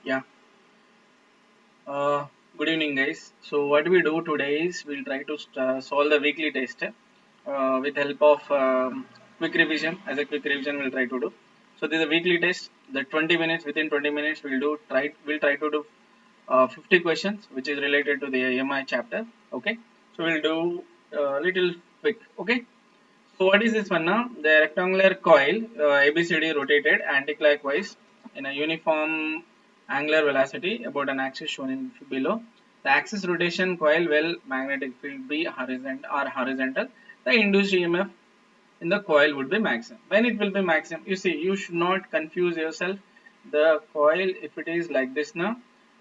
Yeah. Uh, Good evening, guys. So what we do today is we'll try to solve the weekly test with help of quick revision. As a quick revision, we'll try to do. So this is a weekly test. The 20 minutes within 20 minutes we'll try to do 50 questions which is related to the AMI chapter. Okay. So we'll do little quick. Okay. So what is this one now? The rectangular coil ABCD rotated anticlockwise in a uniform angular velocity about an axis shown in below. The axis rotation coil will magnetic field be horizontal. The induced EMF in the coil would be maximum. When it will be maximum, you see, you should not confuse yourself. The coil, if it is like this now,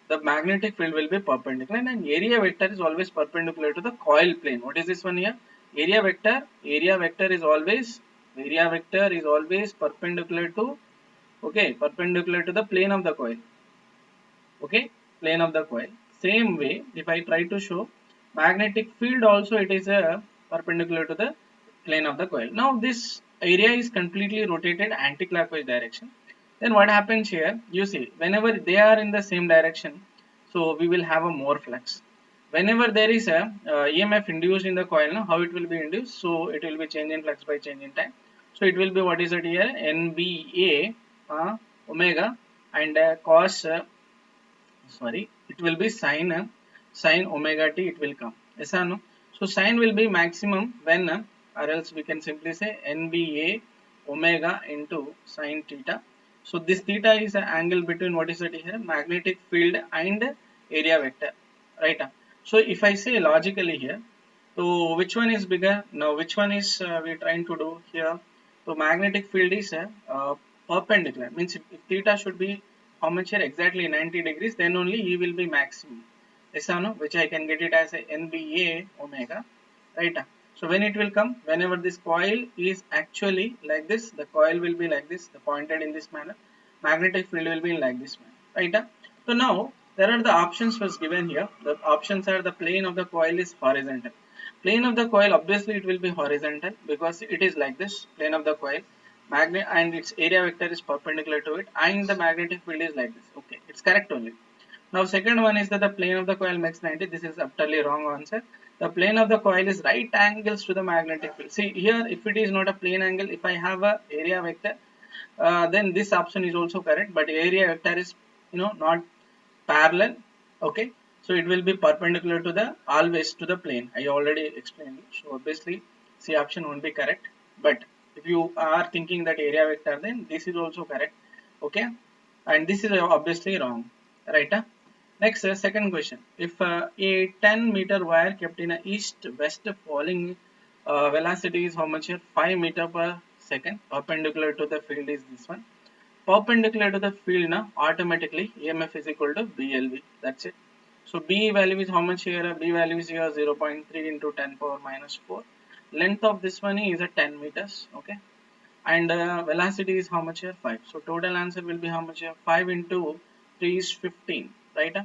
the magnetic field will be perpendicular and area vector is always perpendicular to the coil plane. What is this one here? Area vector is always perpendicular to, okay, perpendicular to the plane of the coil. Okay, plane of the coil. Same way, if I try to show magnetic field also, it is a perpendicular to the plane of the coil. Now this area is completely rotated anti-clockwise direction. Then what happens here, you see, whenever they are in the same direction, so we will have a more flux. Whenever there is a EMF induced in the coil, now how it will be induced, so it will be change in flux by change in time. So it will be, what is it here, NBA omega and cos sorry, it will be sine omega t, it will come, yes or no? So sine will be maximum when or else we can simply say nba omega into sine theta. So this theta is an angle between, what is it here, magnetic field and area vector, right? So if I say logically here, so which one is bigger now, which one is we trying to do here? So magnetic field is perpendicular, means if theta should be how much here, exactly 90 degrees, then only E will be maximum, yes or no, which I can get it as a NBA omega, right? So when it will come, whenever this coil is actually like this, the coil will be like this, the pointed in this manner, magnetic field will be like this manner, right? So now there are the options was given here. The options are, the plane of the coil is horizontal. Plane of the coil, obviously it will be horizontal because it is like this, plane of the coil, magnet, and its area vector is perpendicular to it, and the magnetic field is like this. Okay, it's correct only. Now second one is that the plane of the coil makes 90. This is utterly wrong answer. The plane of the coil is right angles to the magnetic field. See here, if it is not a plane angle, if I have a area vector, then this option is also correct. But area vector is, not parallel. Okay, so it will be perpendicular to the, always to the plane. I already explained it. So obviously C option won't be correct. But if you are thinking that area vector, then this is also correct. Okay, and this is obviously wrong, right? Next, second question. If a 10-meter wire kept in a east west falling velocity is how much here, 5 meter per second, perpendicular to the field is this one, perpendicular to the field now, automatically EMF is equal to BLV. That's it. So B value is how much here? B value is here 0.3 into 10 power minus 4. Length of this one is a 10 meters. Okay. And velocity is how much here? 5. So total answer will be how much here? 5 into 3 is 15. Right?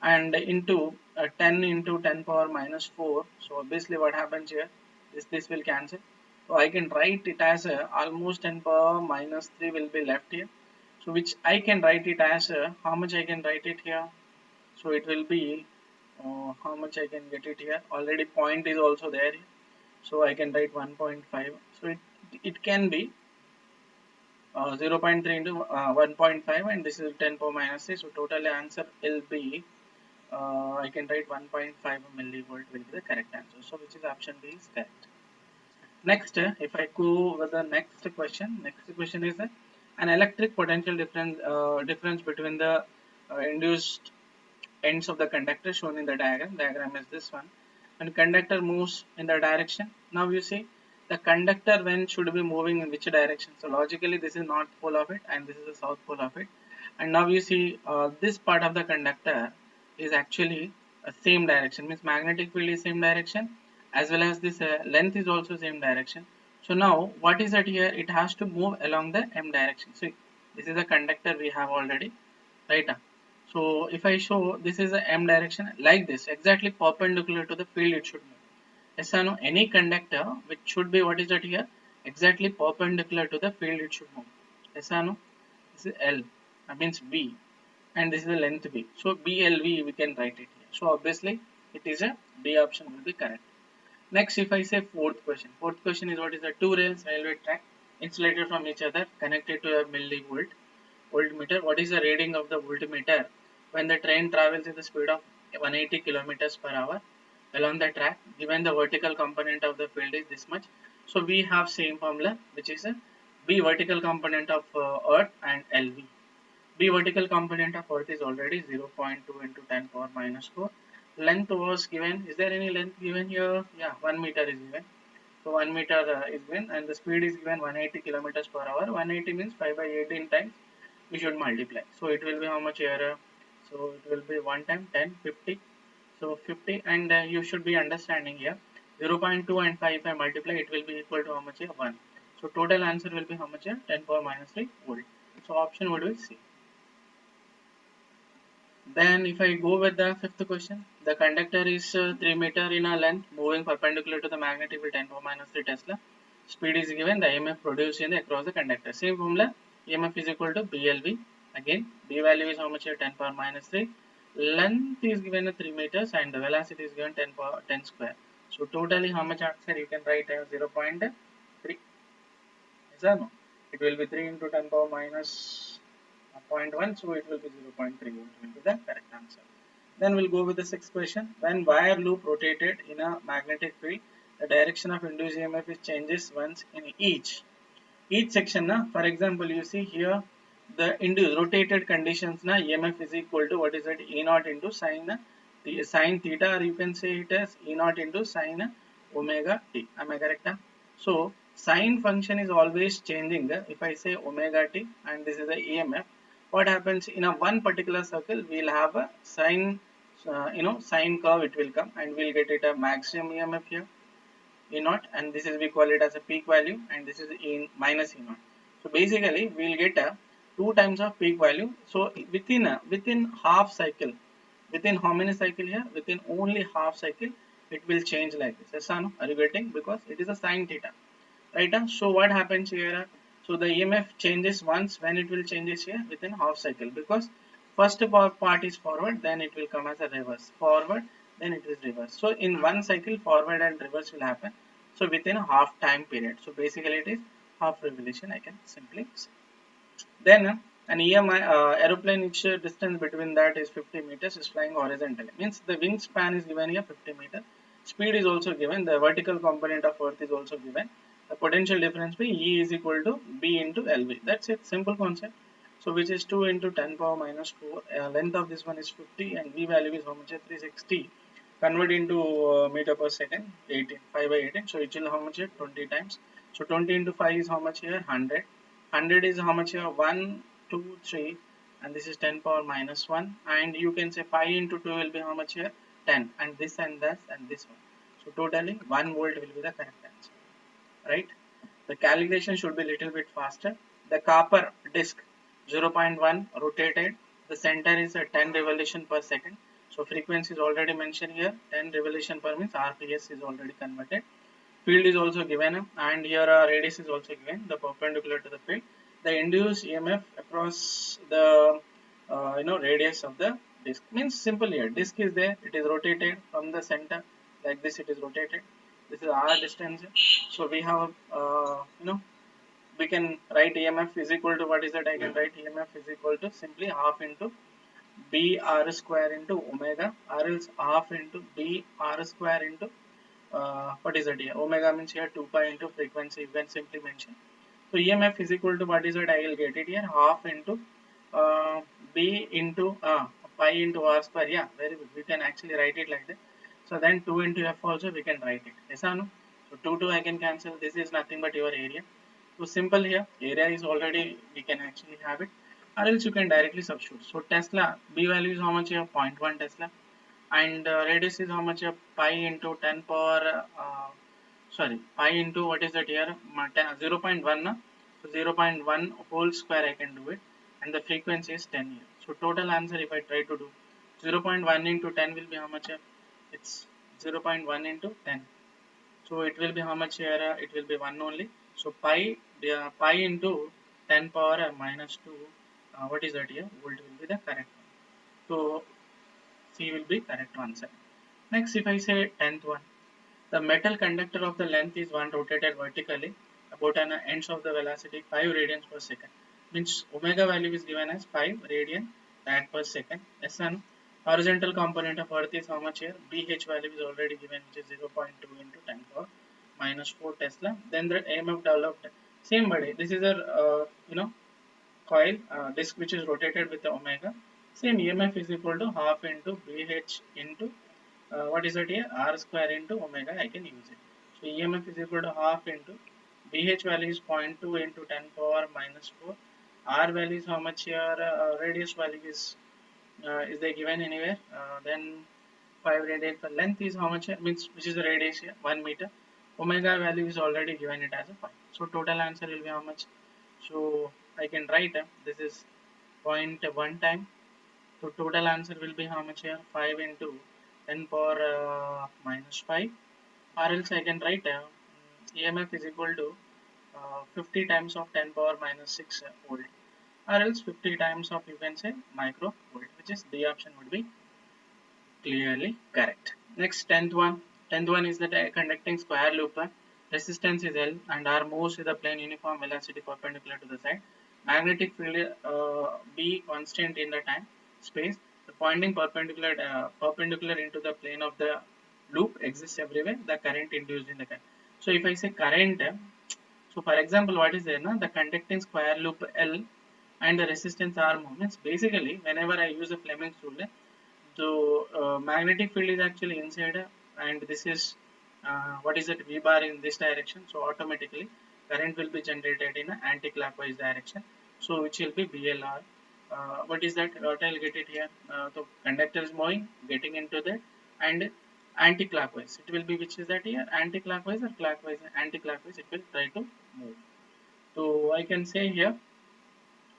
And into 10 into 10 power minus 4. So obviously what happens here, this will cancel, so I can write it as almost 10 power minus 3 will be left here, so which I can write it as how much I can write it here. So it will be how much I can get it here, already point is also there, so I can write 1.5. So it can be 0.3 into 1.5, and this is 10 power minus 3. So total answer will be, I can write 1.5 millivolt will be the correct answer. So which is option B is correct. Next, if I go with the next question is an electric potential difference between the induced ends of the conductor shown in the diagram. Diagram is this one. When conductor moves in the direction, now you see the conductor when should be moving in which direction. So logically this is north pole of it and this is the south pole of it. And now you see this part of the conductor is actually a same direction, means magnetic field is same direction, as well as this length is also same direction. So now what is it here? It has to move along the m direction. See, this is a conductor we have already, right? So if I show this is a m direction like this, exactly perpendicular to the field it should move. Yes or no? Any conductor which should be, what is it here? Exactly perpendicular to the field it should move. Yes or no? This is L, that means V. and this is the length B. So BLV we can write it here. So obviously it is a B option will be correct. Next, if I say fourth question is what is the two rails railway track insulated from each other connected to a voltmeter. What is the reading of the voltmeter when the train travels at the speed of 180 kilometers per hour along the track? Given the vertical component of the field is this much, so we have same formula, which is a B vertical component of Earth and LV. B vertical component of Earth is already 0.2 into 10 power minus 4. Length was given. Is there any length given here? Yeah, 1 meter is given. So 1 meter is given, and the speed is given 180 kilometers per hour. 180 means 5 by 18 times. We should multiply. So it will be how much here? So it will be 1 time 10, 50. So 50, and you should be understanding here. 0.2 and 5 if I multiply, it will be equal to how much here? 1. So total answer will be how much here? 10 power minus 3 volt. So option would be C. Then if I go with the fifth question, the conductor is 3 meter in a length moving perpendicular to the magnetic field 10 power minus 3 Tesla. Speed is given, the EMF produced in the across the conductor. Same formula, EMF is equal to BLV. Again, B value is how much here? 10 power minus 3. Length is given 3 meters and the velocity is given 10 power 10 square. So totally how much answer you can write as 0.3. Yes or no? It will be 3 into 10 power minus zero point 0.1, so it will be 0.3 volt will be the correct answer. Then we'll go with the sixth question. When wire loop rotated in a magnetic field, the direction of induced EMF is changes once in each section. Na, for example, you see here the induced rotated conditions na EMF is equal to what is it? E naught into sine theta, or you can say it as E naught into sine omega t. Am I correct? So sine function is always changing. If I say omega t and this is the EMF, what happens in a one particular circle? We'll have a sine, sine curve. It will come and we'll get it a maximum EMF here. E naught, and this is we call it as a peak value, and this is E minus E naught. So basically we will get a two times of peak value. So within half cycle, within how many cycle here? Within only half cycle, it will change like this. Yes or no? Are you getting? Because it is a sine theta, right? So what happens here? So the EMF changes once when it will changes here within half cycle, because first part is forward, then it will come as a reverse. Forward, then it is reverse. So in one cycle, forward and reverse will happen. So within a half time period. So basically it is half revolution, I can simply say. Then an EMI aeroplane, which distance between that is 50 meters, is flying horizontally. Means the wingspan is given here 50 meters. Speed is also given. The vertical component of Earth is also given. The potential difference be E is equal to B into LV. That's it. Simple concept. So which is 2 into 10 power minus 4. Length of this one is 50 and V value is how much? 360. Convert into meter per second, 18, 5 by 18. So it will how much here? 20 times. So 20 into 5 is how much here? 100. 100 is how much here? 1, 2, 3, and this is 10 power minus 1. And you can say 5 into 2 will be how much here? 10. And this and this and this one. So totally 1 volt will be the correct answer. Right? The calculation should be little bit faster. The copper disc 0.1 rotated. The center is a 10 revolution per second. So frequency is already mentioned here. 10 revolution per means RPS is already converted. Field is also given, and here radius is also given, the perpendicular to the field. The induced EMF across the radius of the disc means simple here. Disc is there, it is rotated from the center like this. It is rotated. This is r distance. So we have we can write EMF is equal to what is that? I can write EMF is equal to simply half into B r square into omega, or else half into B r square into what is it here? Omega means here 2 pi into frequency. You can simply mention. So EMF is equal to what is it? I will get it here half into B into pi into r square. Yeah, very good. We can actually write it like that. So then 2 into F also we can write it. Yes or no? So 2 I can cancel. This is nothing but your area. So simple here. Area is already, we can actually have it. Or else you can directly substitute. So Tesla, B value is how much here? 0.1 Tesla. And radius is how much? Pi into 10 power pi into what is that here? 0.1 na? So 0.1 whole square I can do it, and the frequency is 10 here. So total answer, if I try to do 0.1 into 10 will be how much? It's 0.1 into 10. So it will be how much here? It will be 1 only. So pi into 10 power minus 2, what is that here? Volt will be the correct one. So C will be correct answer. Next, if I say 10th one, the metal conductor of the length is one rotated vertically about an ends of the velocity 5 radians per second. Means omega value is given as 5 radian rad per second. Yes and horizontal component of earth is how much here? BH value is already given, which is 0.2 into 10 power minus 4 Tesla. Then the AMF developed same body. This is a coil disk which is rotated with the omega. Same EMF is equal to half into BH into what is it here? R square into omega. I can use it. So EMF is equal to half into BH value is zero point 0.2 into 10 power minus 4. R value is how much here? Radius value is they given anywhere? Then 5 radian per length is how much here? Means which is the radius here? 1 meter. Omega value is already given it as a 5. So total answer will be how much? So I can write this is 0.1 time. So total answer will be how much here? 5 into 10 power minus 5. Or else I can write EMF is equal to 50 times of 10 power minus 6 volt. Or else 50 times of, you can say, micro volt, which is the option would be clearly correct. Next, 10th one. 10th one is that a conducting square loop. Resistance is L and R moves with a plane uniform velocity perpendicular to the side. Magnetic field B constant in the time space. The pointing perpendicular into the plane of the loop exists everywhere. The current induced in the current. So if I say current, so for example, what is there? The conducting square loop L and the resistance R movements. Basically, whenever I use a Fleming's rule, so magnetic field is actually inside and this is what is it, V bar in this direction. So automatically current will be generated in an anti-clockwise direction. So which will be BLR. What is that? What I'll get it here. So conductor is moving, getting into that, and anti-clockwise. It will be, which is that here, anti-clockwise or clockwise? Anti-clockwise. It will try to move. So I can say here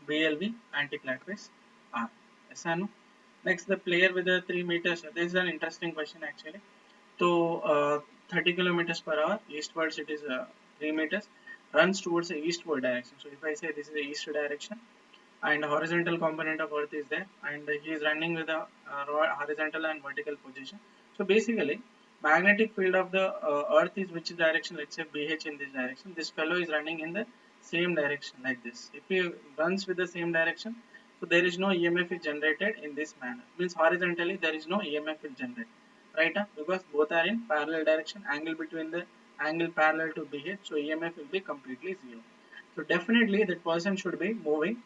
BLV anti-clockwise R. Yes or no? Next, the player with the 3 meters. This is an interesting question actually. So 30 kilometers per hour eastwards, it is 3 meters, runs towards the eastward direction. So if I say this is the east direction and horizontal component of earth is there and he is running with a horizontal and vertical position. So basically magnetic field of the earth is which direction? Let's say BH in this direction. This fellow is running in the same direction like this. If he runs with the same direction, so there is no EMF is generated in this manner. Means horizontally there is no EMF is generated, right? Because both are in parallel direction. Angle between the angle parallel to BH, so EMF will be completely zero. So definitely that person should be moving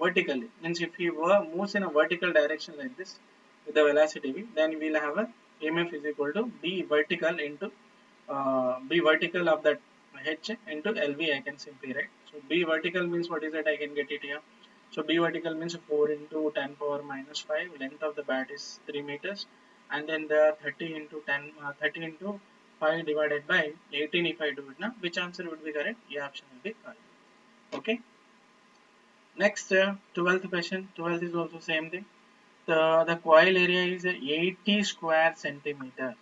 vertically. Means if he moves in a vertical direction like this with the velocity v, then we will have a EMF is equal to B vertical into B vertical of that H into LV. I can simply write. So B vertical means what is that? I can get it here. So B vertical means 4 into 10 power minus 5. Length of the bat is 3 meters. And then the 30 into 10, 30 into 5 divided by 18 if I do it now. Which answer would be correct? A option will be correct. Okay. Next, 12th question. 12th is also same thing. The coil area is 80 square centimeter.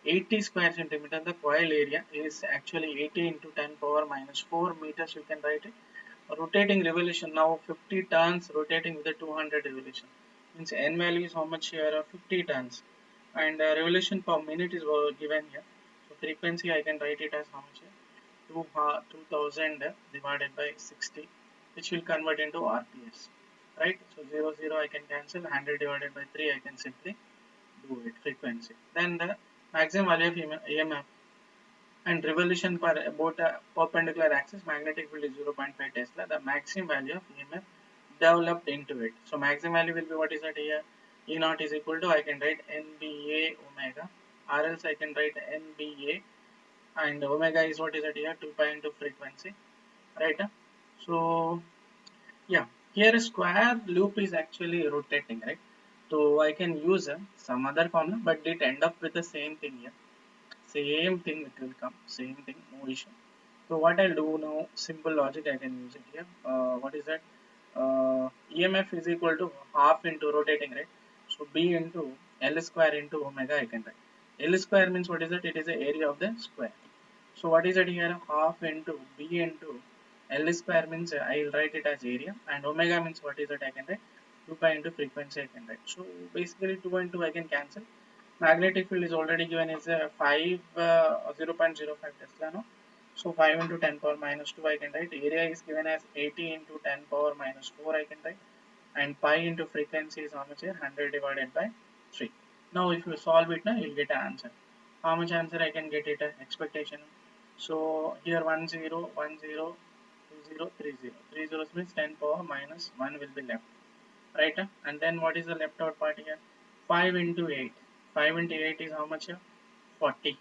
80 square centimeter. The coil area is actually 80 into 10 power minus 4 meters. You can write it. Rotating revolution now 50 turns rotating with a 200 revolution. Means n value is how much here? 50 turns. And revolution per minute is given here. So frequency I can write it as how much here? 2000 divided by 60, which will convert into RPS, right? So 0 I can cancel, 100 divided by 3 I can simply do it, frequency. Then the maximum value of EMF and revolution per about a perpendicular axis, magnetic field is 0.5 Tesla. The maximum value of EMF developed into it. So maximum value will be, what is that here? E naught is equal to, I can write NBA omega, or else I can write NBA, and omega is what is it here? 2 pi into frequency, right? So yeah, here a square loop is actually rotating, right? So I can use some other formula, but it end up with the same thing here. Same thing it will come, same thing, no issue. So what I'll do now, simple logic I can use it here. What is that? EMF is equal to half into rotating, right? So B into L square into omega I can write. L square means what is it? It is the area of the square. So what is it here? Half into B into L square means I will write it as area, and omega means what is it? I can write 2 pi into frequency I can write. So basically 2 and 2 I can cancel. Magnetic field is already given as a 0.05 Tesla, no? So 5 into 10 power minus 2 I can write. Area is given as 80 into 10 power minus 4 I can write. And pi into frequency is how much here? 100 divided by 3. Now if you solve it now, you'll get an answer. How much answer I can get it? Expectation. So here 1 0, 1 0, 2 0, 3 0. 3 zeros means 10 power minus 1 will be left. Right? And then what is the left out part here? 5 into 8. 5 into 8 is how much here? 40.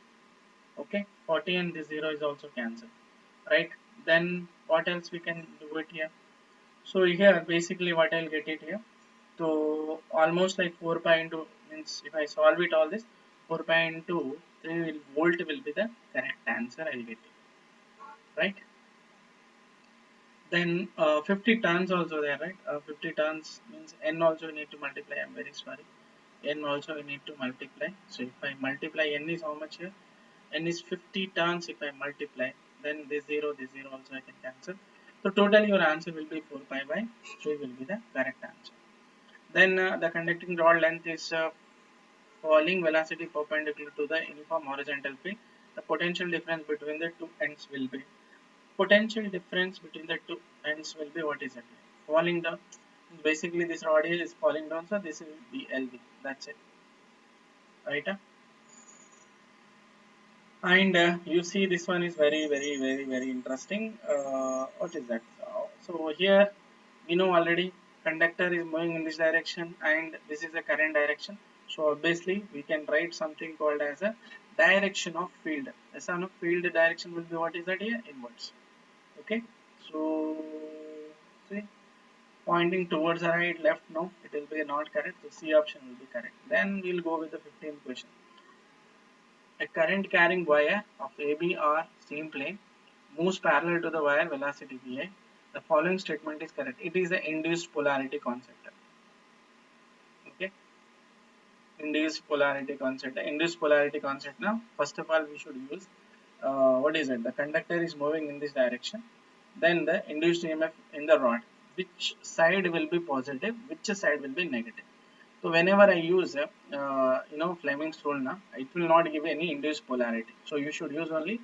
Okay, 40 and this 0 is also cancelled. Right? Then what else we can do it here? So here basically what I'll get it here. So almost like 4 pi into, means if I solve it all this, 4 pi into 3 volt will be the correct answer I'll get it. Right? Then 50 turns also there, right? 50 turns means n also you need to multiply. I'm very sorry. N also you need to multiply. So if I multiply n is how much here? N is 50 turns. If I multiply, then this 0 also I can cancel. So total your answer will be 4 pi by 3 will be the correct answer. Then the conducting rod length is falling velocity perpendicular to the uniform horizontal plane. The potential difference between the two ends will be, potential difference between the two ends will be, what is it? Falling down. Basically this rod is falling down, so this will be LV. That's it. Right? And you see this one is very interesting. What is that? So here we know already conductor is moving in this direction and this is the current direction. So obviously we can write something called as a direction of field. The son of field direction will be, what is that here? Inwards. Okay, so see, pointing towards the right, left, no, it will be not correct. So C option will be correct. Then we'll go with the 15th question. A current carrying wire of AB or same plane moves parallel to the wire velocity VI. The following statement is correct. It is the induced polarity concept. Okay, induced polarity concept. The induced polarity concept. Now, first of all, we should use what is it? The conductor is moving in this direction. Then the induced EMF in the rod. Which side will be positive? Which side will be negative? So whenever I use Fleming's rule now, it will not give any induced polarity. So you should use only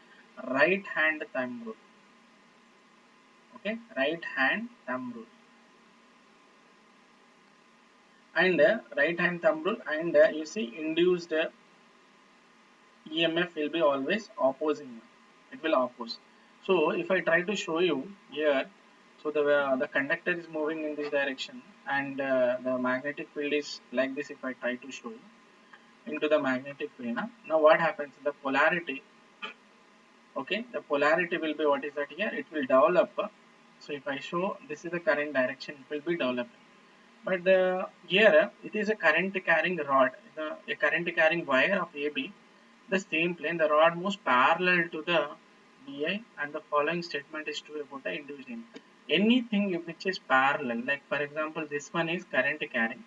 right hand thumb rule. Okay, right hand thumb rule. And right hand thumb rule, and you see induced EMF will be always opposing. It will oppose. So if I try to show you here, so the conductor is moving in this direction, and the magnetic field is like this. If I try to show you into the magnetic field, now what happens? The polarity, okay, the polarity will be, what is that here? It will develop. So if I show this is the current direction, it will be developing. But here it is a current carrying rod, a current carrying wire of AB, the same plane. The rod moves parallel to the BI, and the following statement is true about the induced EMF. Anything which is parallel, like for example, this one is current carrying,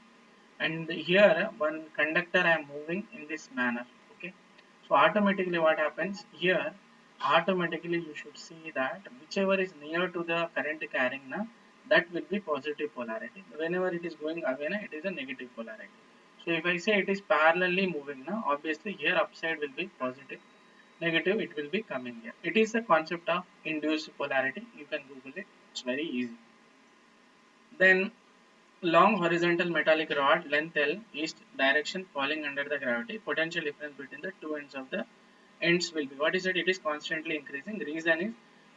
and here one conductor I am moving in this manner. Okay, so automatically what happens here? Automatically you should see that whichever is near to the current carrying now, that will be positive polarity. Whenever it is going away now, it is a negative polarity. So if I say it is parallelly moving now, obviously here upside will be positive, negative it will be coming here. It is the concept of induced polarity. You can Google it. It's very easy. Then long horizontal metallic rod length L, east direction, falling under the gravity. Potential difference between the two ends of the ends will be, what is it? It is constantly increasing. The reason is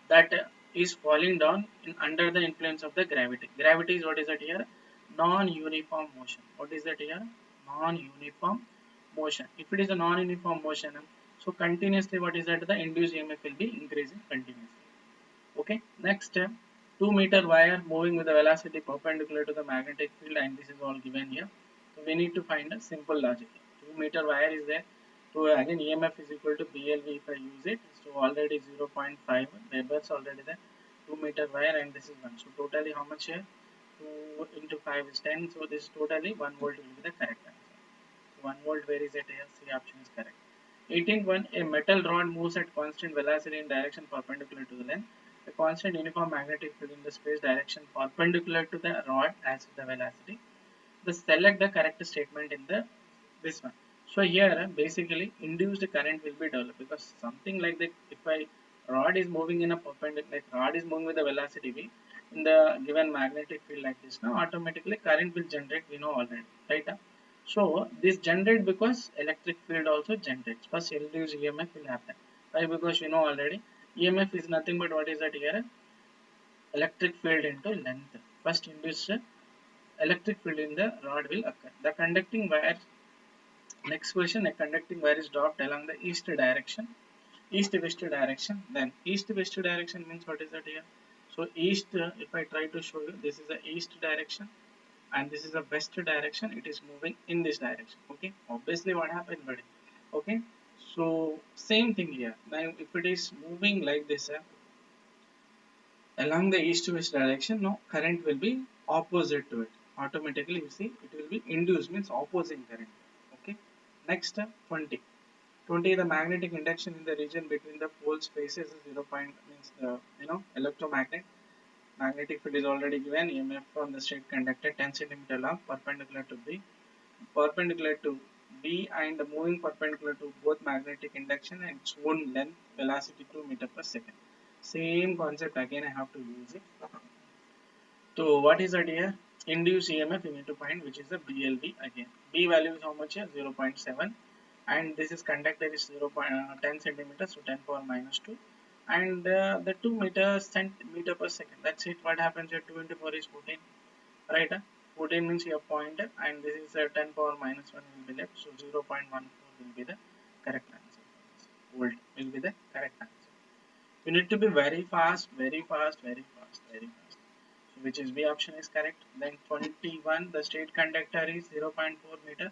that is falling down under the influence of the gravity. Gravity is, what is it here? Non-uniform motion. What is that here? Non-uniform motion. If it is a non-uniform motion, so continuously what is that? The induced EMF will be increasing continuously. Okay, next 2-meter wire moving with a velocity perpendicular to the magnetic field, and this is all given here. So we need to find a simple logic. 2-meter wire is there. So again EMF is equal to BLV if I use it. So already 0.5 Webers already there. 2-meter wire, and this is 1. So totally how much here? 2 into 5 is 10. So this totally 1 volt will be the correct answer. 1 volt, where is it here? C option is correct. 18.1. A metal rod moves at constant velocity in direction perpendicular to the length. A constant uniform magnetic field in the space direction perpendicular to the rod as the velocity. the select the correct statement in the this one. So here basically induced current will be developed because something like that, if I rod is moving in a perpendicular, like rod is moving with the velocity v in the given magnetic field like this, now automatically current will generate, we know already, right? So this generate because electric field also generates. First induced EMF will happen. Why? Because you know already EMF is nothing but what is that here? Electric field into length. First induced electric field in the rod will occur. The conducting wire, next question, a conducting wire is dropped along the east direction, east west direction. Then east west direction means what is that here? So east, if I try to show you, this is the east direction and this is the west direction. It is moving in this direction. Okay, obviously what happened, buddy? Okay, so same thing here. Now if it is moving like this, along the east to west direction, no current will be opposite to it. Automatically you see it will be induced, means opposing current. Okay, next 20. 20, the magnetic induction in the region between the pole spaces is 0 point, means the magnetic field is already given. EMF from the straight conductor 10 centimeter long perpendicular to B and moving perpendicular to both magnetic induction and its own length, velocity 2 meter per second. Same concept again, I have to use it. So what is that here? Induced EMF you need to find, which is the BLV again. B value is how much here? 0.7, and this is conductor is 10 centimeters, so 10 power minus 2, and the 2 centimeter per second. That's it. What happens here? 2 into 4 is 14, right? 14 means your pointer, and this is 10 power minus 1 will be left, so 0.14 will be the correct answer. Volt will be the correct answer. You need to be very fast, very fast, very fast, very fast. So which is B option is correct. Then 21, the straight conductor is 0.4 meter.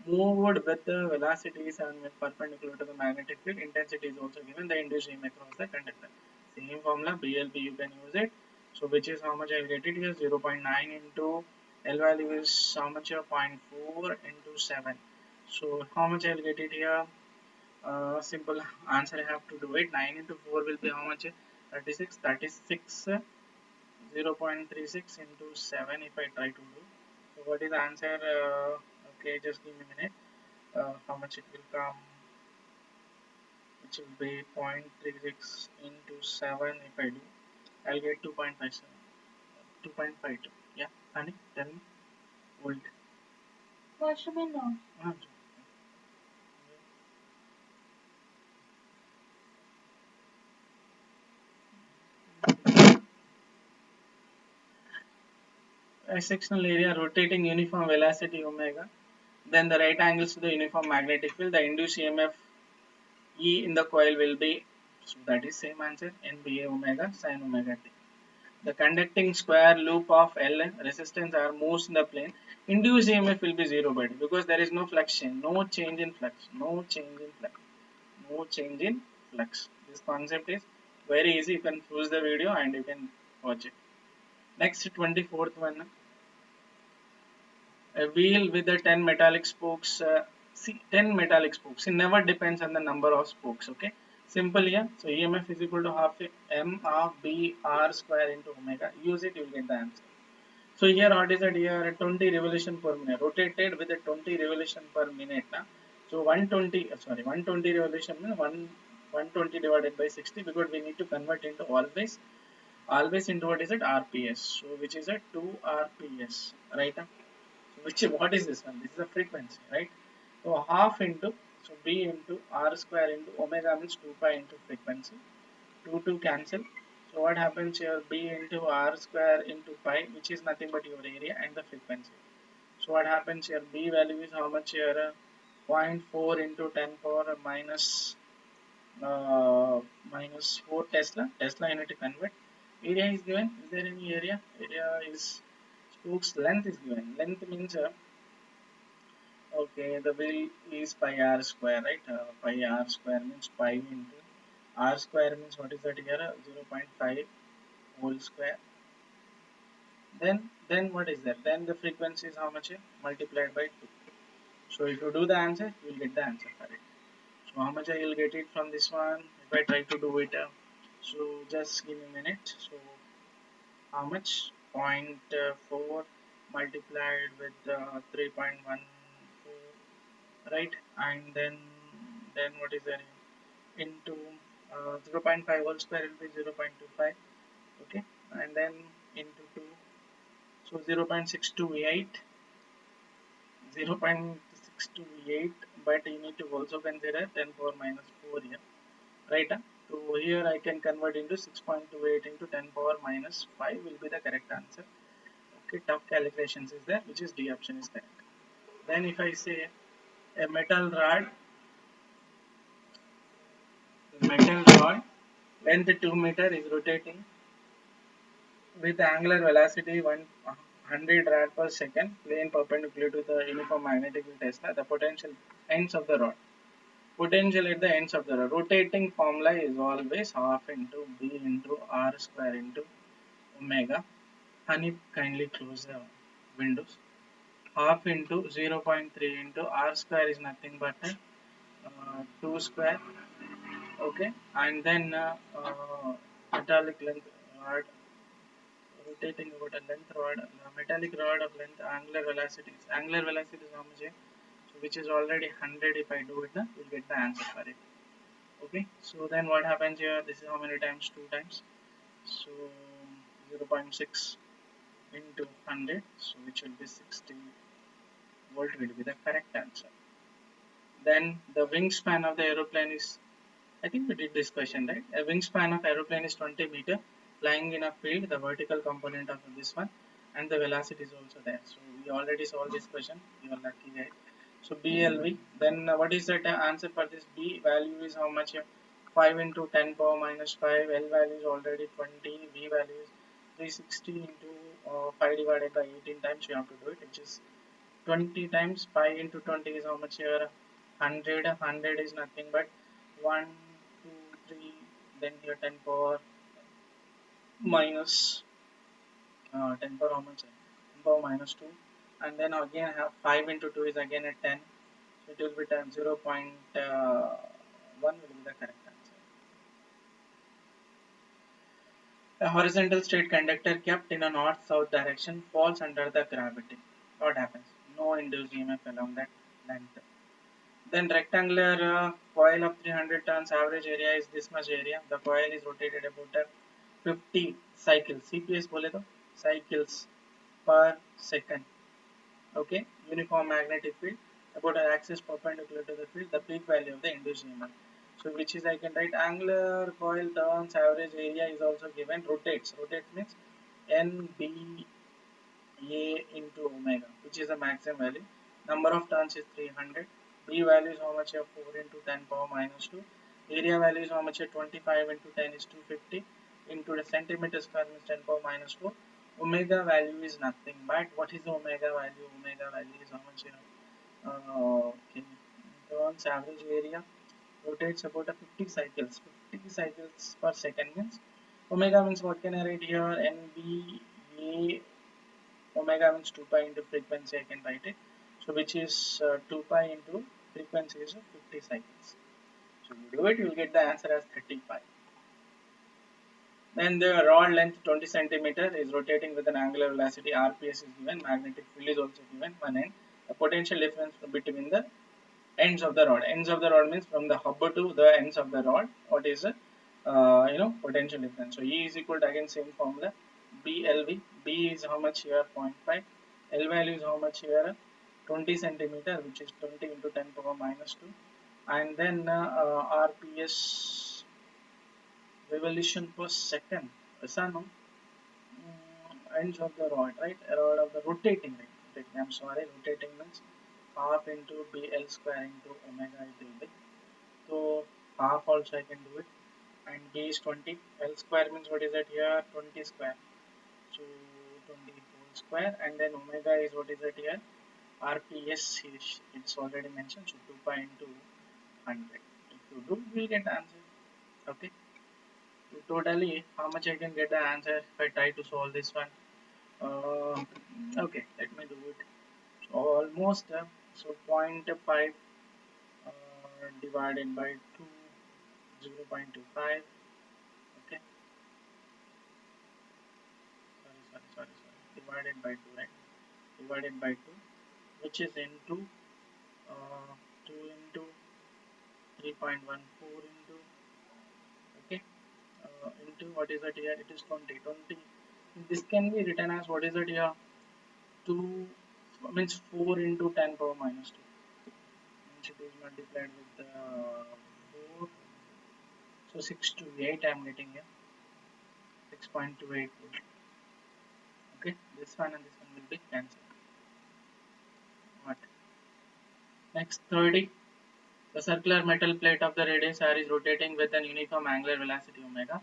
Moved with the velocities and with perpendicular to the magnetic field. Intensity is also given. The induced EMF across the conductor. Same formula, BLB you can use it. So which is how much I will get it here? 0.9 into L value is how much here? 0.4 into 7. So how much I will get it here? Simple answer I have to do it. 9 into 4 will be how much? 36. 36 0.36 into 7 if I try to do. So what is the answer? Okay, just give me a minute. How much it will come? Which will be 0.36 into 7 if I do. I'll get 2.57. 2.52. Yeah, honey, tell me. Volt. What should we know? A sectional area rotating uniform velocity omega. Then the right angles to the uniform magnetic field. The induced EMF E in the coil will be, so that is same answer, NBA omega sin omega t. The conducting square loop of L resistance are moves in the plane. Induced EMF will be 0 by because there is no flux change, no change in flux, no change in flux, no change in flux. This concept is very easy. You can pause the video and you can watch it. Next 24th one. A wheel with the 10 metallic spokes. See 10 metallic spokes. It never depends on the number of spokes. Okay, simple here. So EMF is equal to half m of b r square into omega. Use it, you will get the answer. So here what is it here? 20 revolution per minute, rotated with a 20 revolution per minute. Na? So 120, sorry, 120 revolution means 120 divided by 60, because we need to convert into always into what is it? RPS. So which is a 2 RPS, right? Which, what is this one? This is a frequency, right? So half into, so B into R square into omega means 2 pi into frequency. 2 cancel. So what happens here? B into R square into pi, which is nothing but your area and the frequency. So what happens here? B value is how much here? 0.4 into 10 power minus minus 4 Tesla. Tesla unit to convert. Area is given. Is there any area? Area is Stokes length is given. Length means okay, the wheel is pi r square, right? Pi r square means pi into r square means what is that here? 0.5 whole square. Then what is that? Then the frequency is how much here? Multiplied by 2. So if you do the answer, you will get the answer for it. So how much I will get it from this one? If I try to do it, so just give me a minute. So how much? 0.4 multiplied with 3.14, right? And then what is there, into 0.5 whole square will be 0.25, okay, and then into 2, so 0.628, 0.628, but you need to also consider 10 power minus 4 here, right? So here I can convert into 6.28 into 10 power minus 5 will be the correct answer. Okay, tough calculations is there, which is D option is correct. Then if I say a metal rod length 2 meter is rotating with angular velocity 100 rad per second, plane perpendicular to the uniform magnetic field Tesla, the potential ends of the rod. Potential at the ends of the rod. Rotating formula is always half into B into R square into omega. Honey, kindly close the windows. Half into 0.3 into R square is nothing but 2 square, okay, and then metallic length rod rotating about a length rod, metallic rod of length, angular velocity is how much here? So which is already 100. If I do it now, we'll get the answer for it. Okay, so then what happens here? This is how many times? 2 times, so 0.6 into 100, so which will be 60 volt will be the correct answer. Then the wingspan of the aeroplane is, I think we did this question, right? A wingspan of aeroplane is 20 meter, flying in a field, the vertical component of this one, and the velocity is also there. So we already solved this question. You are lucky guys. So BLV. Then what is the answer for this? B value is how much? 5 into 10 power minus 5. L value is already 20. B value is 360 into 5 divided by 18 times. You have to do it, which is 20 times 5 into 20 is how much here? 100. 100 is nothing but 1, 2, 3, then here 10 power minus 10 power how much? 10 power minus 2, and then again I have 5 into 2 is again at 10, so it will be 10, 0.1 will be the correct answer. A horizontal straight conductor kept in a north-south direction falls under the gravity. What happens? No induced EMF along that length. Then rectangular coil of 300 tons, average area is this much area. The coil is rotated about 50 cycles. CPS bole to cycles per second. Okay, uniform magnetic field about an axis perpendicular to the field. The peak value of the induced EMF. So which is I can write angular coil turns, average area is also given. Rotates. Rotates means NB A into omega, which is the maximum value. Number of turns is 300. B value is how much here? 4 into 10 power minus 2. Area value is how much here? 25 into 10 is 250 into the centimeter square means 10 power minus 4. Omega value is nothing but what is the omega value? Omega value is how much here? Okay. Turns average area rotates about a 50 cycles. 50 cycles per second means omega means what can I write here? NB omega means 2 pi into frequency, I can write it. So which is 2 pi into frequency is 50 cycles. So you do it, you will get the answer as 35. Then the rod length 20 centimeter is rotating with an angular velocity RPS is given, magnetic field is also given, one end. The potential difference between the ends of the rod. Ends of the rod means from the hub to the ends of the rod. What is the potential difference? So E is equal to again same formula. BLV. B is how much here? 0.5. L value is how much here? 20 centimeter, which is 20 into 10 power minus 2. And then RPS revolution per second. No? Ends of the rod, right? Rod of the rotating ring. Rotating, I'm sorry, rotating means half into BL square into omega it will be. So half also I can do it. And B is 20. L square means what is that here? 20 square. So 20 whole square. And then omega is what is that here? RPS is it's already mentioned. So 2 pi into 100. If you do, you will get answer. Okay. So totally, how much I can get the answer if I try to solve this one? Okay, let me do it. So almost so zero point 0.5 divided by 2, 0.25. Okay, sorry, divided by 2, right? divided by 2, which is into 2 into 3.14 into, okay, into what is it here? It is 20. 20. This can be written as what is it here? 2 means 4 into 10 power minus 2. Means it is multiplied with 4. So 6 to 8 I am getting here. 6.28. Okay, this one and this one will be cancelled. What? Next 30. The circular metal plate of the radius r is rotating with an uniform angular velocity omega.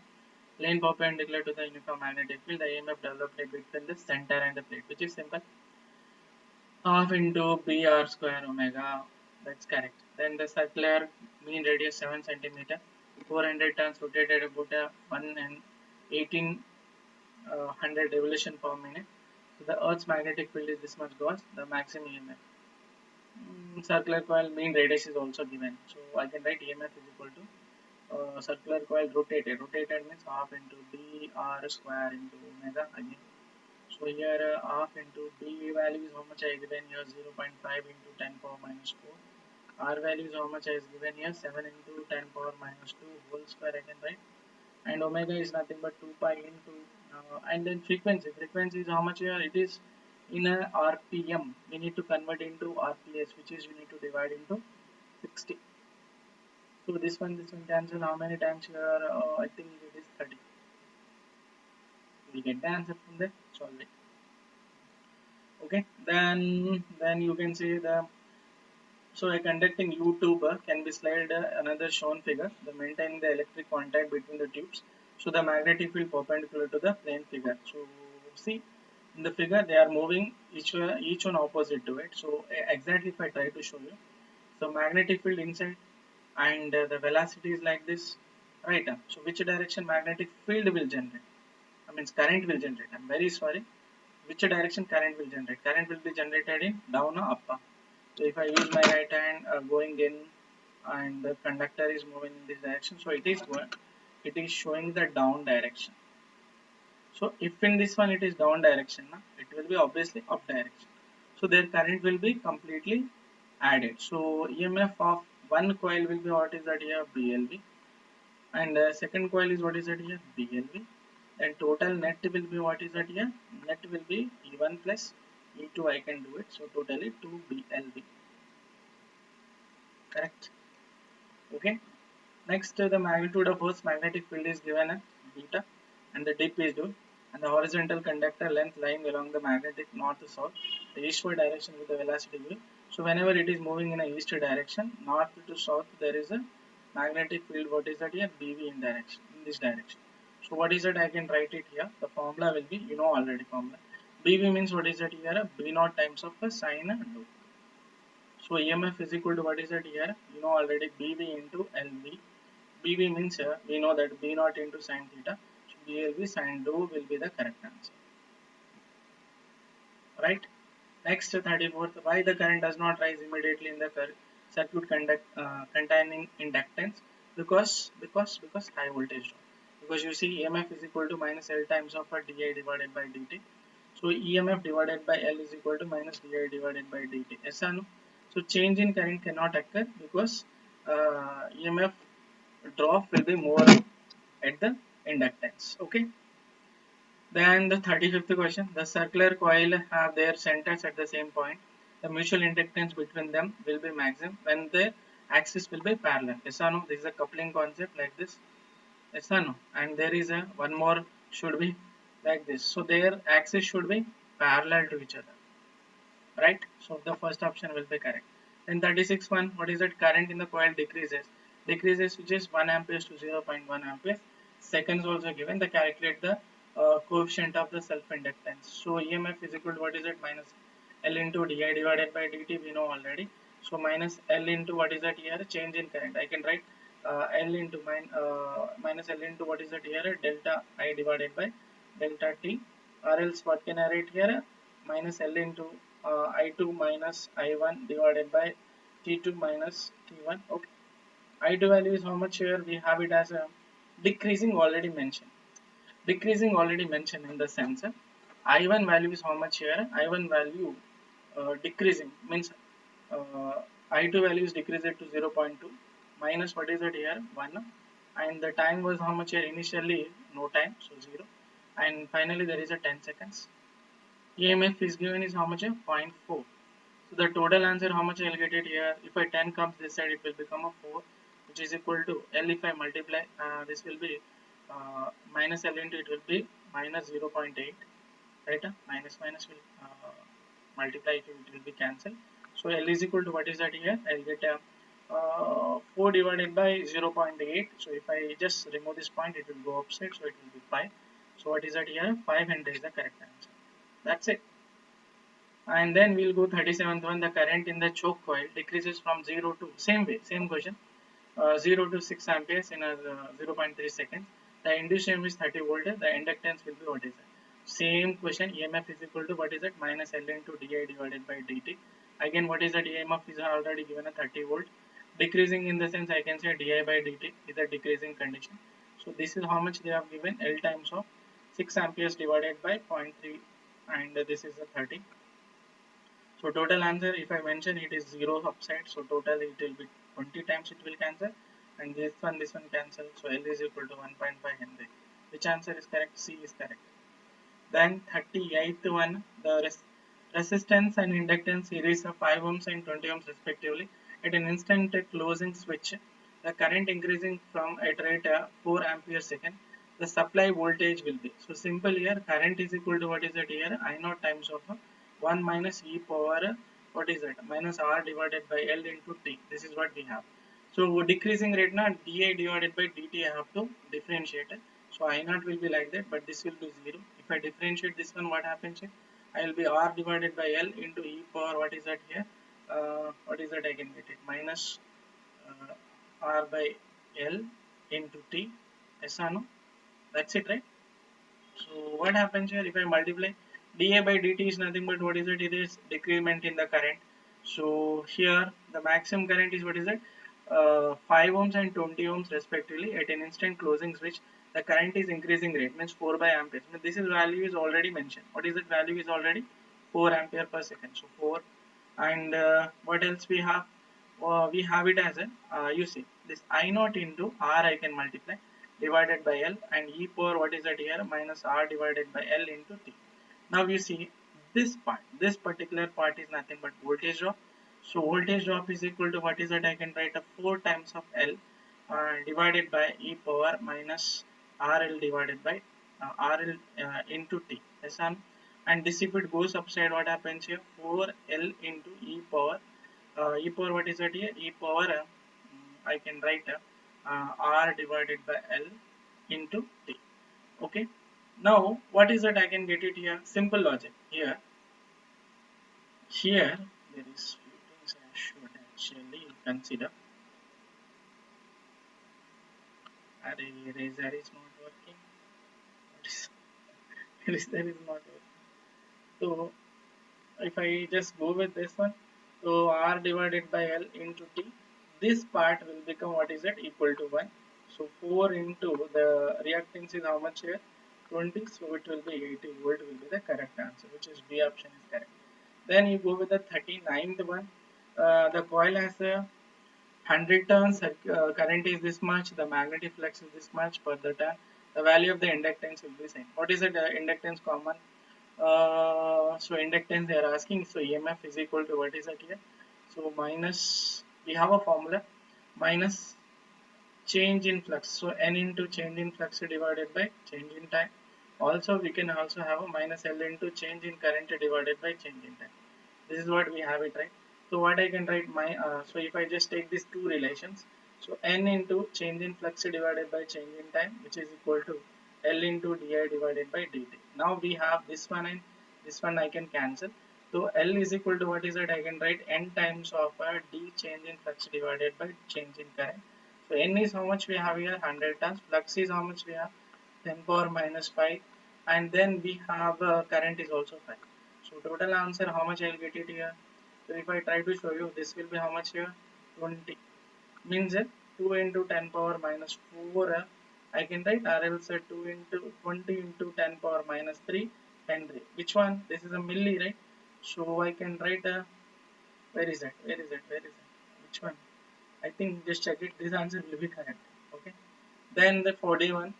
Plane perpendicular to the uniform magnetic field. The EMF developed between the center and the plate, which is simple. Half into br square omega. That's correct. Then the circular mean radius 7 centimeter. 400 turns rotated about 1 and 1800 revolution per minute. So the Earth's magnetic field is this much Gauss. The maximum EMF. Circular coil mean radius is also given. So I can write EMF is equal to circular coil rotated. Rotated means half into b r square into omega again. So here half into b value is how much I given here 0.5 into 10 power minus 4. R value is how much I is given here 7 into 10 power minus 2 whole square I can write. And omega is nothing but 2 pi into and then frequency. Frequency is how much here? It is in a RPM. We need to convert into RPS, which is you need to divide into 60. So this one cancel how many times here? I think it is 30. We get the answer from there. Solve it. Okay. Then you can see the so a conducting U-tube can be slide another shown figure. The maintaining the electric contact between the tubes. So the magnetic field perpendicular to the plane figure. So see in the figure they are moving each one opposite to it. So exactly if I try to show you. So magnetic field inside and the velocity is like this, right? So which direction magnetic field will generate? I mean current will generate. I'm very sorry. Which direction current will generate? Current will be generated in down or up. So if I use my right hand going in and the conductor is moving in this direction, so it is showing the down direction. So if in this one it is down direction, it will be obviously up direction. So their current will be completely added. So EMF of one coil will be what is that here BLV, and second coil is what is that here BLV, and total net will be what is that here? Net will be E1 plus E2. I can do it. So totally 2 BLV. Correct. Okay. Next, the magnitude of Earth's magnetic field is given as beta, and the dip is due, and the horizontal conductor length lying along the magnetic north to south, the eastward direction with the velocity v. So whenever it is moving in a east direction, north to south, there is a magnetic field. What is that here? BV in direction, in this direction. So what is that? I can write it here. The formula will be, you know already formula. BV means what is that here? B naught times of a sine dou. So EMF is equal to what is that here? You know already BV into LV. BV means we know that B naught into sine theta. So BLV sine dou will be the correct answer. Right? Next 34th, why the current does not rise immediately in the circuit containing inductance? Because high voltage drop. Because you see EMF is equal to minus L times of a dI divided by dt. So EMF divided by L is equal to minus dI divided by dt. Yes or no? So change in current cannot occur because EMF drop will be more at the inductance. Okay. Then the 35th question, the circular coil have their centers at the same point. The mutual inductance between them will be maximum when the axis will be parallel. Yes or no? This is a coupling concept like this. Yes or no? And there is a one more should be like this. So their axis should be parallel to each other. Right? So the first option will be correct. Then 36 one, what is that? Current in the coil decreases. Decreases which is 1 amperes to 0.1 amperes. Seconds also given. They calculate the coefficient of the self-inductance. So EMF is equal to what is it? Minus L into di divided by dt we know already. So minus L into what is that here? Change in current. I can write L into minus L into what is that here? Delta I divided by delta t. Or else what can I write here? Minus L into I2 minus I1 divided by T2 minus T1. Okay. I2 value is how much here? We have it as a decreasing already mentioned. Decreasing already mentioned in the sense I1 value is how much here? I1 value decreasing, means I2 value is decreased to 0.2 minus what is it here 1, and the time was how much here initially, no time, so 0, and finally there is a 10 seconds. EMF is given is how much here, 0.4. So the total answer how much I will get it here, if a 10 comes this side it will become a 4, which is equal to L. If I multiply this will be minus L into it will be minus 0.8, right? Minus minus will multiply it will be cancelled. So L is equal to what is that here, I'll get a 4 divided by 0.8. So if I just remove this point it will go upside, so it will be 5. So what is that here, 5 Henry is the correct answer. That's it. And then we'll go 37th one. The current in the choke coil decreases from 0 to, same way, same question, 0 to 6 amperes in a 0.3 seconds. The induced EMF is 30 volt. The inductance will be what is it? Same question. EMF is equal to what is it, minus L into di divided by dt. Again, what is that, EMF is already given a 30 volt. Decreasing in the sense I can say di by dt is a decreasing condition. So this is how much they have given, L times of 6 amperes divided by 0.3, and this is a 30. So total answer, if I mention it is 0 upside, so total it will be 20 times it will cancel, and this one cancel, so L is equal to 1.5 Henry. Which answer is correct? C is correct. Then 38th one, the resistance and inductance series of 5 ohms and 20 ohms respectively. At an instant closing switch, the current increasing from at rate 4 ampere second, the supply voltage will be. So simple here, current is equal to what is it here, I naught times of 1 minus e power, what is it, minus r divided by L into t. This is what we have. So decreasing rate na di divided by dt I have to differentiate it. So I naught will be like that, but this will be 0. If I differentiate this one, what happens here? I will be r divided by L into e power, what is that here? What is that, I can get it, minus r by L into t. Yes or no? That's it, right? So what happens here, if I multiply dA by dt is nothing but what is it? It is decrement in the current. So here the maximum current is what is it? 5 ohms and 20 ohms respectively. At an instant closing switch, the current is increasing rate, means 4 by amperes. This is value is already mentioned. What is that value is already 4 ampere per second. So 4, and what else we have? We have it as a you see this I naught into r I can multiply divided by L, and e power what is that here, minus r divided by L into t. Now you see this part, this particular part is nothing but voltage drop. So voltage drop is equal to what is that, I can write a 4 times of L divided by e power minus RL divided by RL into t. Yes, and this if it goes upside, what happens here, 4L into e power what is that here, e power I can write R divided by L into t. Okay, now what is that, I can get it here, simple logic here. Here there is few things I should actually consider. Array eraser is not working. What is eraser is not working. So if I just go with this one, so R divided by L into T, this part will become what is it, equal to 1. So 4 into the reactance is how much here, 20, so it will be 80 volt will be the correct answer, which is B option is correct. Then you go with the 39th one. The coil has a 100 turns, current is this much, the magnetic flux is this much per the turn. The value of the inductance will be same. What is the inductance common? So inductance they are asking. So EMF is equal to what is that here? So minus, we have a formula, minus change in flux. So N into change in flux divided by change in time. Also we can also have a minus L into change in current divided by change in time. This is what we have it, right? So what I can write my so if I just take these two relations, so N into change in flux divided by change in time, which is equal to L into di divided by dt. Now we have this one and this one I can cancel. So L is equal to what is it, I can write N times of d change in flux divided by change in current. So N is how much we have here, 100 turns. Flux is how much we have, 10 power minus 5, and then we have current is also 5. So total answer how much I will get it here. So if I try to show you, this will be how much here, 20. Means 2 into 10 power minus 4. I can write or else 2 into 20 into 10 power minus 3 Henry. Which one? This is a milli, right? So I can write a, where is it? Where is it? Where is it? Which one? I think just check it. This answer will be correct. Okay. Then the 41.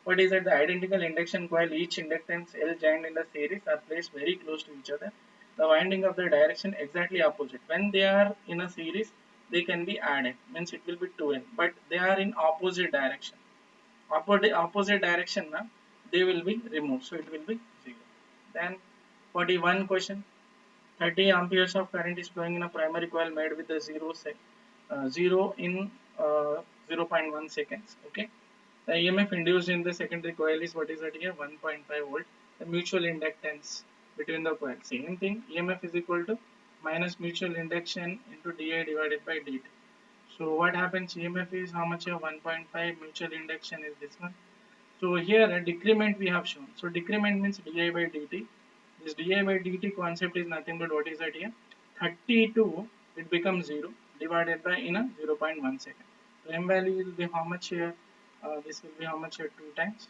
What is it? The identical induction coil, each inductance L joined in the series are placed very close to each other. The winding of the direction exactly opposite. When they are in a series, they can be added. Means it will be 2L. But they are in opposite direction. Opposite direction, na, they will be removed. So it will be 0. Then 41 question. 30 amperes of current is flowing in a primary coil made with the 0 in 0 0.1 seconds. Okay. The EMF induced in the secondary coil is what is that here? 1.5 volt. The mutual inductance between the coils. Same thing. EMF is equal to minus mutual induction into di divided by dt. So what happens? EMF is how much here? 1.5. Mutual induction is this one. So here a decrement we have shown. So decrement means di by dt. This di by dt concept is nothing but what is that here? 32, it becomes 0 divided by in a 0.1 second. So m value will be how much here? This will be how much here? 2 times.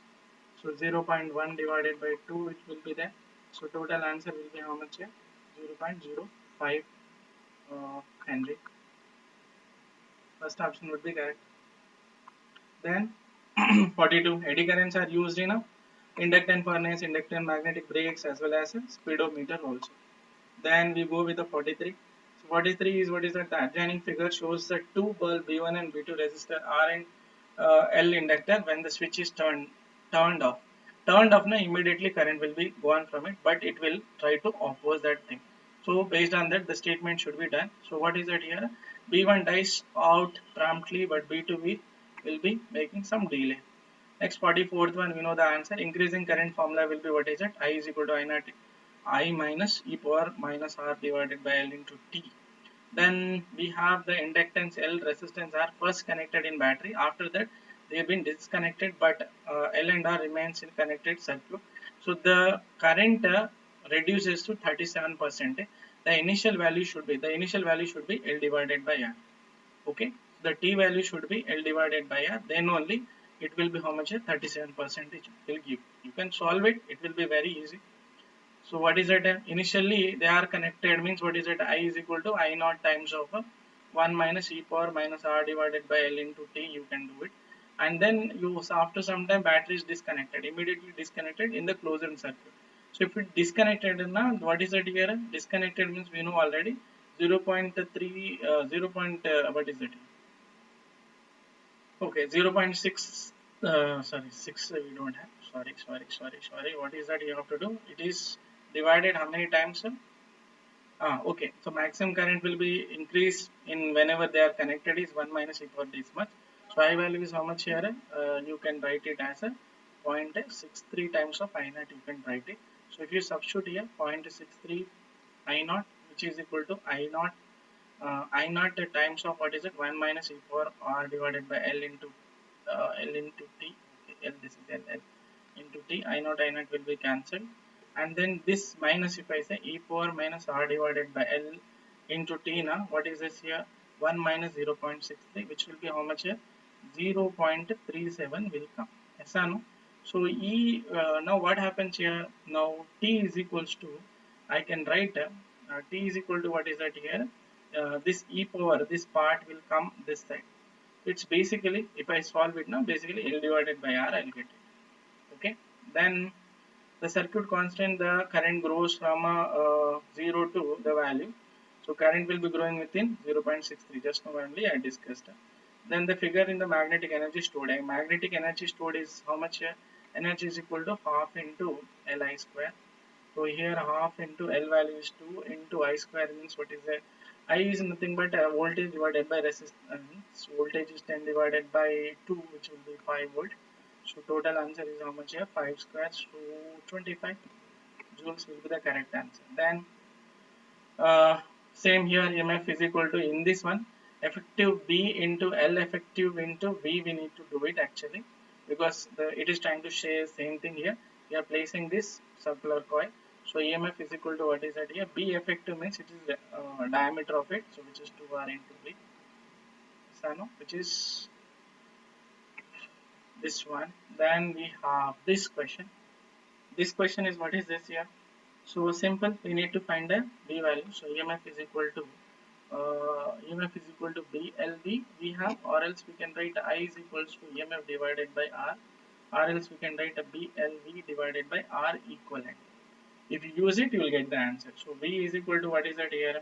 So 0.1 divided by 2 it will be there. So total answer will be how much here? 0.05 Henry. First option would be correct. Then 42 eddy currents are used in a inductant furnace, inductant magnetic brakes as well as a speedometer also. Then we go with the 43. So 43 is what is that? The adjoining figure shows the two bulb B1 and B2 resistor R and L inductor when the switch is turned off. Turned off, na, immediately current will be gone from it, but it will try to oppose that thing. So based on that, the statement should be done. So what is it here? B1 dies out promptly, but B2 will be making some delay. Next 44th one, we know the answer. Increasing current formula will be what is it? I is equal to I naught I minus e power minus R divided by L into T. Then we have the inductance L, resistance R first connected in battery. After that they have been disconnected, but L and R remains in connected circuit. So the current reduces to 37%. The initial value should be L divided by R. Okay, the T value should be L divided by R. Then only it will be how much? 37% will give. You can solve it. It will be very easy. So what is it? Initially they are connected, means what is it? I is equal to I naught times of 1 minus e power minus R divided by L into T. You can do it. And then you, after some time, battery is disconnected, immediately disconnected in the closed circuit. So if it disconnected now, what is it here? Disconnected means we know already 0.3 what is it? Okay, 0.6 sorry, 6 we don't have. Sorry. What is that you have to do? It is divided how many times? Okay. So maximum current will be increased in whenever they are connected is 1 minus e power this much. So I value is how much here? You can write it as a 0.63 times of I naught. You can write it. So if you substitute here 0.63 I naught, which is equal to I naught times of what is it? 1 minus e power R divided by L into T. Okay, L, this is L into T. I naught will be cancelled. And then this minus, if I say e power minus R divided by L into T, now what is this here? 1 minus 0.63, which will be how much here? 0.37 will come. Yes or no? So now what happens here? Now T is equals to, I can write T is equal to what is that here? This e power, this part will come this side. It's basically, if I solve it now, basically L divided by R, I'll get it. Okay. Then the circuit constant, the current grows from 0 to the value. So current will be growing within 0.63. Just now only I discussed. Then the figure in the magnetic energy stored. Magnetic energy stored is how much here? Energy is equal to half into Li square. So here half into L value is 2 into I square means what is that? I is nothing but voltage divided by resistance. Voltage is 10 divided by 2, which will be 5 volt. So total answer is how much here? 5 square. So 25 joules will be the correct answer. Then same here, EMF is equal to, in this one, effective B into L effective into V, we need to do it actually, because it is trying to share same thing here. We are placing this circular coil. So EMF is equal to what is that here? B effective means it is the diameter of it, so which is 2R into V, so no, which is this one. Then we have this question. This question is, what is this here? So simple, we need to find a B value. So EMF is equal to EMF is equal to BLV we have, or else we can write I is equals to EMF divided by R, or else we can write a BLV divided by R equivalent. If you use it, you will get the answer. So V is equal to, what is that here?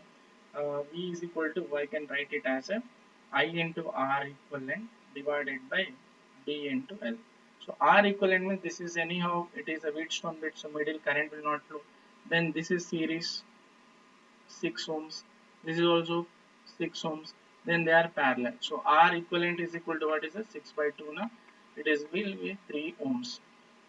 V is equal to, I can write it as a I into R equivalent divided by B into L. So R equivalent means this is anyhow, it is a Wheatstone bit, so middle current will not flow. Then this is series 6 ohms. This is also 6 ohms. Then they are parallel. So R equivalent is equal to, what is it? 6 by 2 now. It is will be 3 ohms.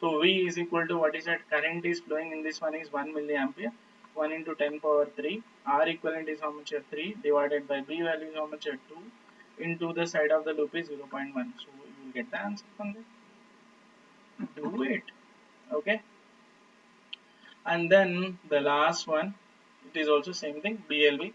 So V is equal to, what is that? Current is flowing in this one is 1 milliampere. 1 into 10 power 3. R equivalent is how much here? 3 divided by B value is how much here? 2 into the side of the loop is 0.1. So you will get the answer from there. Do it. Okay. And then the last one, it is also same thing, BLV.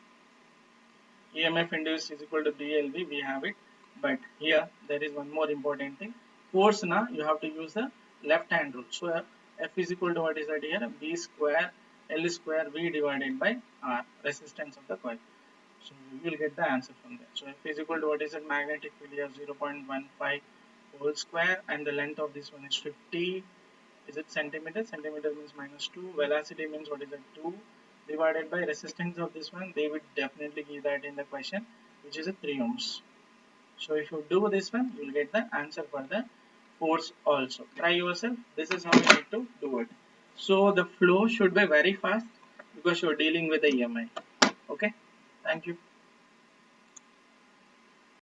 EMF induced is equal to BLV, we have it. But here there is one more important thing. Force na, you have to use the left hand rule. So F is equal to, what is that here? V square L square V divided by R, resistance of the coil. So you will get the answer from there. So F is equal to, what is it? Magnetic field here 0.15 whole square, and the length of this one is 50. Is it centimeter? Centimeter means minus 2. Velocity means, what is it? 2 divided by resistance of this one. They would definitely give that in the question, which is a 3 ohms. So if you do this one, you will get the answer for the force also. Try yourself. This is how you need to do it. So the flow should be very fast because you are dealing with the EMI. Okay. Thank you.